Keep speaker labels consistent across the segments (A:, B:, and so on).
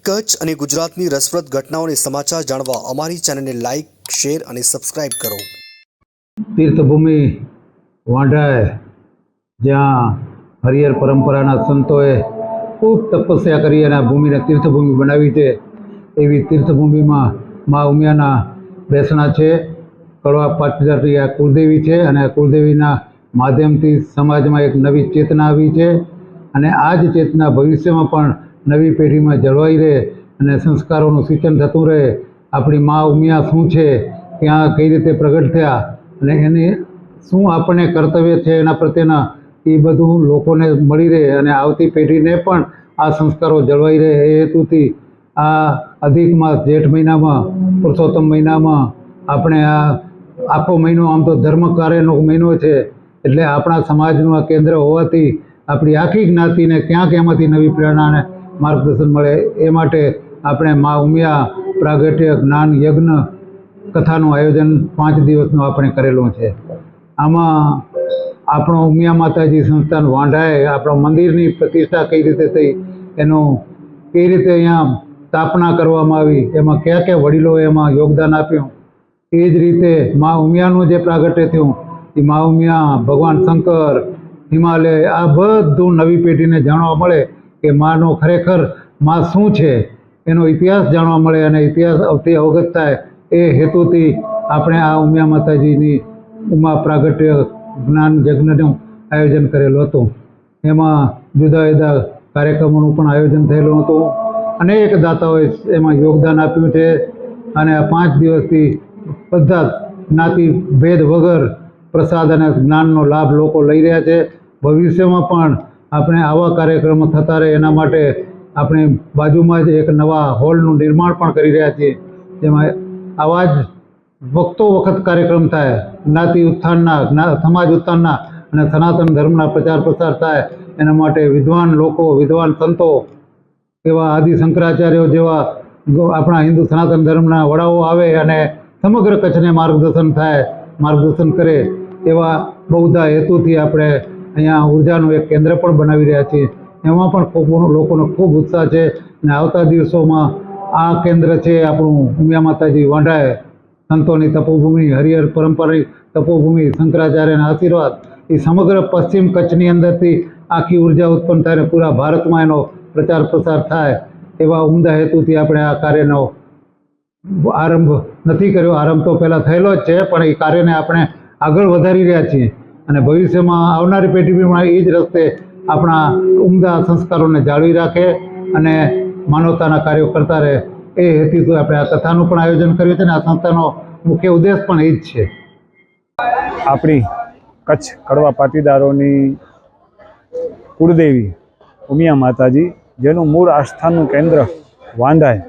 A: કચ્છ અને ગુજરાતની રસપ્રદ ઘટનાઓને સમાચાર જાણવા અમારી ચેનલને લાઇક, શેર અને સબસ્ક્રાઇબ કરો।
B: તીર્થભૂમિ વાંઢાએ જ્યાં હરિહર પરંપરાના સંતોએ ખૂબ તપસ્યા કરી અને આ ભૂમિને તીર્થભૂમિ બનાવી છે, એવી તીર્થભૂમિમાં મા ઉમિયાના બેસણા છે। કડવા પાટીદારની આ કુળદેવી છે અને આ કુળદેવીના માધ્યમથી સમાજમાં એક નવી ચેતના આવી છે અને આ જ ચેતના ભવિષ્યમાં પણ નવી પેઢીમાં જળવાઈ રહે અને સંસ્કારોનું સિંચન થતું રહે। આપણી મા ઉમિયા શું છે, ત્યાં કઈ રીતે પ્રગટ થયા અને એની શું આપણને કર્તવ્ય છે એના પ્રત્યેના એ બધું લોકોને મળી રહે અને આવતી પેઢીને પણ આ સંસ્કારો જળવાઈ રહે એ હેતુથી આ અધિક માસ જેઠ મહિનામાં પુરુષોત્તમ મહિનામાં આપણે આ આખો મહિનો આમ તો ધર્મ કાર્યનો મહિનો છે, એટલે આપણા સમાજનું આ કેન્દ્ર હોવાથી આપણી આખી જ્ઞાતિને ક્યાંક એમાંથી નવી પ્રેરણા અને માર્ગદર્શન મળે એ માટે આપણે મા ઉમિયા પ્રાગટ્ય જ્ઞાન યજ્ઞ કથાનું આયોજન 5 દિવસનું આપણે કરેલું છે। આમાં આપણો ઉમિયા માતાજી સંસ્થાન વાંઢાએ આપણો મંદિરની પ્રતિષ્ઠા કઈ રીતે થઈ, એનું કઈ રીતે અહીંયા સ્થાપના કરવામાં આવી, એમાં કયા કયા વડીલોએ એમાં યોગદાન આપ્યું, એ જ રીતે મા ઉમિયાનું જે પ્રાગટ્ય થયું એ મા ઉમિયા, ભગવાન શંકર, હિમાલય, આ બધું નવી પેઢીને જાણવા મળે કે માનો ખરેખર મા શું છે, એનો ઇતિહાસ જાણવા મળે અને ઇતિહાસ અવથી અવગત થાય એ હેતુથી આપણે આ ઉમિયા માતાજીની ઉમા પ્રાગટ્ય જ્ઞાન યજ્ઞનું આયોજન કરેલું હતું। એમાં જુદા જુદા કાર્યક્રમોનું પણ આયોજન થયેલું હતું। અનેક દાતાઓએ એમાં યોગદાન આપ્યું છે અને આ 5 દિવસથી બધા જ્ઞાતિ ભેદ વગર પ્રસાદ અને જ્ઞાનનો લાભ લોકો લઈ રહ્યા છે। ભવિષ્યમાં પણ આપણે આવા કાર્યક્રમો થતા રહે એના માટે આપણે બાજુમાં જ એક નવા હોલનું નિર્માણ પણ કરી રહ્યા છીએ, જેમાં આવા જ વખતો વખત કાર્યક્રમ થાય, જ્ઞાતિ ઉત્થાનના, સમાજ ઉત્થાનના અને સનાતન ધર્મના પ્રચાર પ્રસાર થાય એના માટે વિદ્વાન લોકો, વિદ્વાન સંતો એવા આદિ શંકરાચાર્યો જેવા આપણા હિન્દુ સનાતન ધર્મના વડાઓ આવે અને સમગ્ર કચ્છને માર્ગદર્શન કરે એવા બહુધા હેતુથી આપણે અહીંયા ઉર્જાનું એક કેન્દ્ર પણ બનાવી રહ્યા છીએ। એમાં પણ ખૂબ લોકોનો ખૂબ ઉત્સાહ છે અને આવતા દિવસોમાં આ કેન્દ્ર છે આપણું ઉમિયા માતાજી વાંઢાએ, સંતોની તપોભૂમિ, હરિહર પરંપરાની તપોભૂમિ, શંકરાચાર્યના આશીર્વાદ, એ સમગ્ર પશ્ચિમ કચ્છની અંદરથી આખી ઉર્જા ઉત્પન્ન થાય અને પૂરા ભારતમાં એનો પ્રચાર પ્રસાર થાય એવા ઉમદા હેતુથી આપણે આ કાર્યનો આરંભ નથી કર્યો। આરંભ તો પહેલાં થયેલો જ છે, પણ એ કાર્યને આપણે આગળ વધારી રહ્યા છીએ અને ભવિષ્યમાં આવનારી પેઢી પણ એ જ રસ્તે આપણા ઉમદા સંસ્કારોને જાળવી રાખે અને માનવતાના કાર્યો કરતા રહે એ હેતુથી આપણે આ કથાનું પણ આયોજન કર્યું છે અને આ સંસ્થાનો મુખ્ય ઉદ્દેશ પણ એ જ છે।
C: આપણી કચ્છ કડવા પાટીદારોની કુળદેવી ઉમિયા માતાજી, જેનું મૂળ આસ્થાનું કેન્દ્ર વાંઢાએ,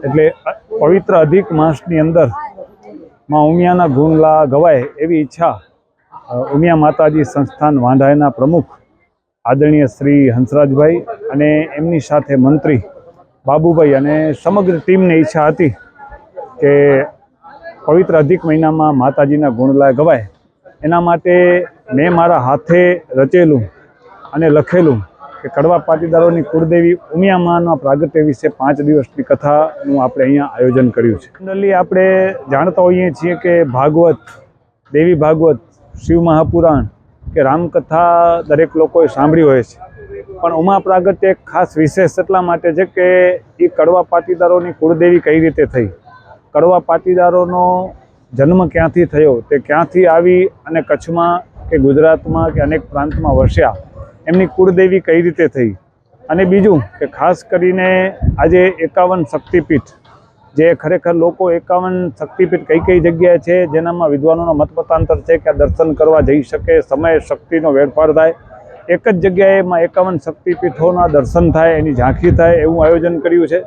C: એટલે પવિત્ર અધિક માસની અંદર માં ઉમિયાના ગુણ ગવાય એવી ઈચ્છા ઉમિયા માતાજી સંસ્થાન વાંઢાયના પ્રમુખ આદરણીય શ્રી હંસરાજભાઈ અને એમની સાથે મંત્રી બાબુભાઈ અને સમગ્ર ટીમને ઈચ્છા હતી કે પવિત્ર અધિક મહિનામાં માતાજીના ગુણલા ગવાય। એના માટે મેં મારા હાથે રચેલું અને લખેલું કે કડવા પાટીદારોની કુળદેવી ઉમિયા માના પ્રાગટ્ય વિશે 5 દિવસની કથાનું આપણે અહીંયા આયોજન કર્યું છે। જનરલી આપણે જાણતા હોઈએ છીએ કે ભાગવત, દેવી ભાગવત, શિવ મહાપુરાણ કે રામકથા દરેક લોકોએ સાંભળી હોય છે, પણ ઉમા પ્રાગટ્ય એક ખાસ વિશેષ એટલા માટે છે કે એ કડવા પાટીદારોની કુળદેવી કઈ રીતે થઈ, કડવા પાટીદારોનો જન્મ ક્યાંથી થયો, તે ક્યાંથી આવી અને કચ્છમાં કે ગુજરાતમાં કે અનેક પ્રાંતમાં વસ્યા, એમની કુળદેવી કઈ રીતે થઈ, અને બીજું કે ખાસ કરીને આજે 51 શક્તિપીઠ, જે ખરેખર લોકો 51 શક્તિપીઠ કઈ જગ્યાએ છે જેનામાં વિદ્વાનોનો મતમતાંતર છે કે આ દર્શન કરવા જઈ શકે, સમય શક્તિનો વેડફાર થાય, એક જ જગ્યાએમાં 51 શક્તિપીઠોના દર્શન થાય, એની ઝાંખી થાય એવું આયોજન કર્યું છે।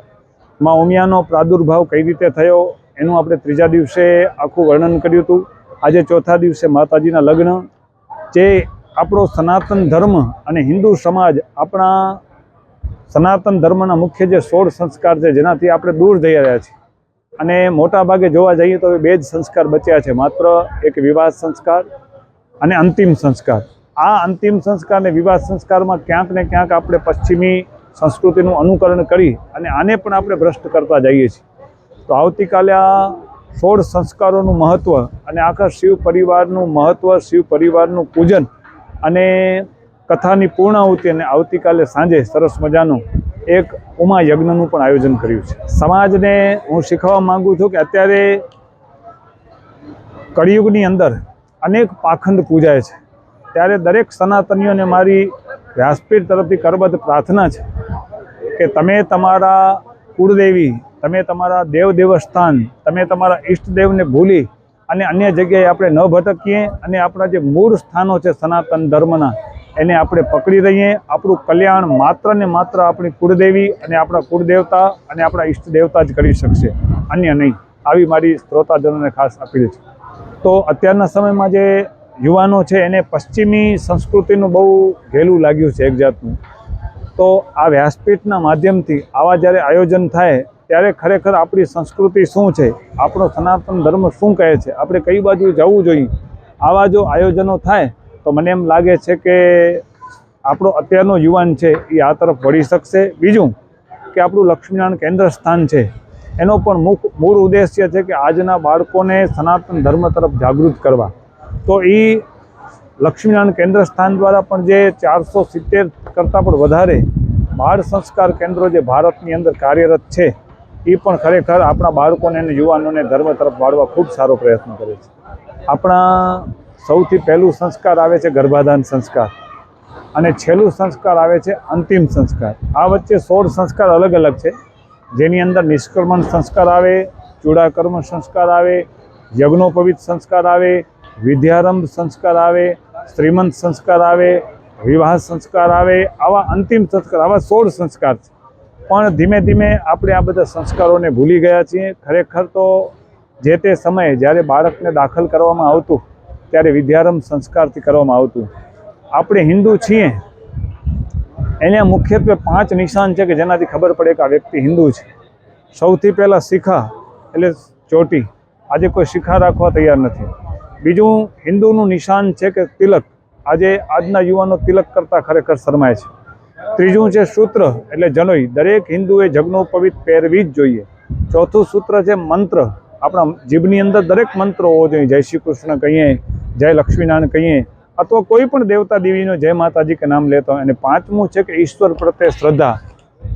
C: માં ઉમિયાનો પ્રાદુર્ભાવ કઈ રીતે થયો એનું આપણે 3જા દિવસે આખું વર્ણન કર્યું હતું। આજે 4થા દિવસે માતાજીના લગ્ન, જે આપણો સનાતન ધર્મ અને હિન્દુ સમાજ, આપણા સનાતન ધર્મના મુખ્ય જે 16 સંસ્કાર છે જેનાથી આપણે દૂર જઈ રહ્યા છીએ અને મોટા ભાગે જોવા જઈએ તો 2 જ સંસ્કાર બચ્યા છે, માત્ર એક વિવાહ સંસ્કાર અને અંતિમ સંસ્કાર। આ અંતિમ સંસ્કાર અને વિવાહ સંસ્કારમાં ક્યાંક ને ક્યાંક આપણે પશ્ચિમી સંસ્કૃતિનું અનુકરણ કરી અને આને પણ આપણે ભ્રષ્ટ કરતા જઈએ છીએ. તો આવતીકાલે આ 16 સંસ્કારોનું મહત્ત્વ અને આખા શિવ પરિવારનું મહત્ત્વ, શિવ પરિવારનું પૂજન અને કથાની પૂર્ણાહુતિ, અને આવતીકાલે સાંજે સરસ મજાનું એક ઉમા યજ્ઞનું પણ આયોજન કર્યું છે. સમાજને હું શીખવવા માગું છું કે અત્યારે કળિયુગની અંદર અનેક પાખંડ પૂજાય છે, ત્યારે દરેક સનાતનીઓને મારી વ્યાસપીઠ તરફથી કરબદ્ધ પ્રાર્થના છે કે તમે તમારા કુળદેવી, તમે તમારા દેવ દેવસ્થાન, તમે તમારા ઈષ્ટદેવને ભૂલી અને અન્ય જગ્યાએ આપણે ન ભટકીએ અને આપણા જે મૂળ સ્થાનો છે સનાતન ધર્મના એને આપણે પકડી રહીએ. આપણું કલ્યાણ માત્ર ને માત્ર આપણી કુળદેવી અને આપણા કુળદેવતા અને આપણા ઈષ્ટદેવતા જ કરી શકશે, અન્ય નહીં. આવી મારી શ્રોતાજનોને ખાસ અપીલ છે. તો અત્યારના સમયમાં જે યુવાનો છે એને પશ્ચિમી સંસ્કૃતિનું બહુ ઘેલું લાગ્યું છે એક જાતનું. તો આ વ્યાસપીઠના માધ્યમથી આવા જ્યારે આયોજન થાય ત્યારે ખરેખર આપણી સંસ્કૃતિ શું છે, આપણો સનાતન ધર્મ શું કહે છે, આપણે કઈ બાજુ જવું જોઈએ, આવા જો આયોજનો થાય તો મને એમ લાગે છે કે આપણો અત્યારનો યુવાન છે એ આ તરફ વળી શકશે. બીજું કે આપણું લક્ષ્મીનારાયણ કેન્દ્ર સ્થાન છે એનો પણ મૂળ ઉદ્દેશ્ય છે કે આજના બાળકોને સનાતન ધર્મ તરફ જાગૃત કરવા. તો એ લક્ષ્મીનારાયણ કેન્દ્ર સ્થાન દ્વારા પણ જે 470 કરતાં પણ વધારે બાળ સંસ્કાર કેન્દ્રો જે ભારતની અંદર કાર્યરત છે એ પણ ખરેખર આપણા બાળકોને અને યુવાનોને ધર્મ તરફ વાળવા ખૂબ સારો પ્રયત્ન કરે છે. આપણા સૌથી પહેલું સંસ્કાર આવે છે ગર્ભાધાન સંસ્કાર, અને છેલ્લું સંસ્કાર આવે છે અંતિમ સંસ્કાર. આ વચ્ચે 16 સંસ્કાર અલગ અલગ છે, જેની અંદર નિષ્કર્મણ સંસ્કાર આવે, ચૂડાકર્મ સંસ્કાર આવે, યજ્ઞોપવિત સંસ્કાર આવે, વિદ્યારંભ સંસ્કાર આવે, શ્રીમંત સંસ્કાર આવે, વિવાહ સંસ્કાર આવે. આવા અંતિમ સંસ્કાર, આવા 16 સંસ્કાર છે. પણ ધીમે ધીમે આપણે આ બધા સંસ્કારોને ભૂલી ગયા છીએ. ખરેખર તો જે તે સમયે જ્યારે બાળકને દાખલ કરવામાં આવતું ત્યારે વિદ્યારંભ સંસ્કારથી કરવામાં આવતું. આપણે હિન્દુ છીએ એને મુખ્યત્વે 5 નિશાન છે કે જેનાથી ખબર પડે કે આ વ્યક્તિ હિન્દુ છે. સૌથી પહેલાં શિખા એટલે ચોટી, આજે કોઈ શિખા રાખવા તૈયાર નથી. બીજું હિન્દુનું નિશાન છે કે તિલક, આજે આજના યુવાનો તિલક કરતાં ખરેખર શરમાય છે. ત્રીજું છે સૂત્ર એટલે જનોઈ, દરેક હિન્દુએ જગ્નોપવિત પહેરવી જ જોઈએ. ચોથું સૂત્ર છે મંત્ર, આપણા જીભની અંદર દરેક મંત્ર હોવો જોઈએ. જય શ્રી કૃષ્ણ કહીએ, જય લક્ષ્મીનારાયણ કહીએ, અથવા કોઈ પણ દેવતા દેવીનો જય માતાજી કે નામ લેતો. અને પાંચમું છે કે ઈશ્વર પ્રત્યે શ્રદ્ધા.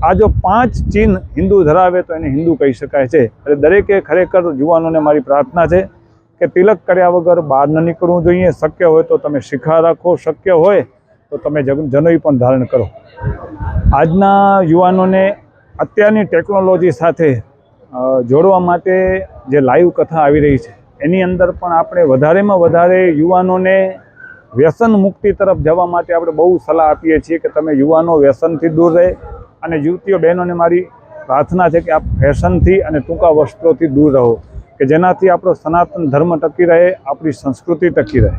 C: આ જો 5 ચિહ્ન હિન્દુ ધરાવે તો એને હિન્દુ કહી શકાય છે. એટલે દરેકે ખરેખર યુવાનોને મારી પ્રાર્થના છે કે તિલક કર્યા વગર બહાર ન નીકળવું જોઈએ. શક્ય હોય તો તમે શિખા રાખો, શક્ય હોય તો તમે જનોઈ પણ ધારણ કરો. આજના યુવાનોને અત્યારની ટેકનોલોજી સાથે જોડવા માટે જે લાઈવ કથા આવી રહી છે એની અંદર પણ આપણે વધારેમાં વધારે યુવાનોને વ્યસન મુક્તિ તરફ જવા માટે આપણે બહુ સલાહ આપીએ છીએ કે તમે યુવાનો વ્યસનથી દૂર રહે. અને યુવતીઓ બહેનોને મારી પ્રાર્થના છે કે આપ ફેશનથી અને ટૂંકા વસ્ત્રોથી દૂર રહો, કે જેનાથી આપણો સનાતન ધર્મ ટકી રહે, આપણી સંસ્કૃતિ ટકી રહે.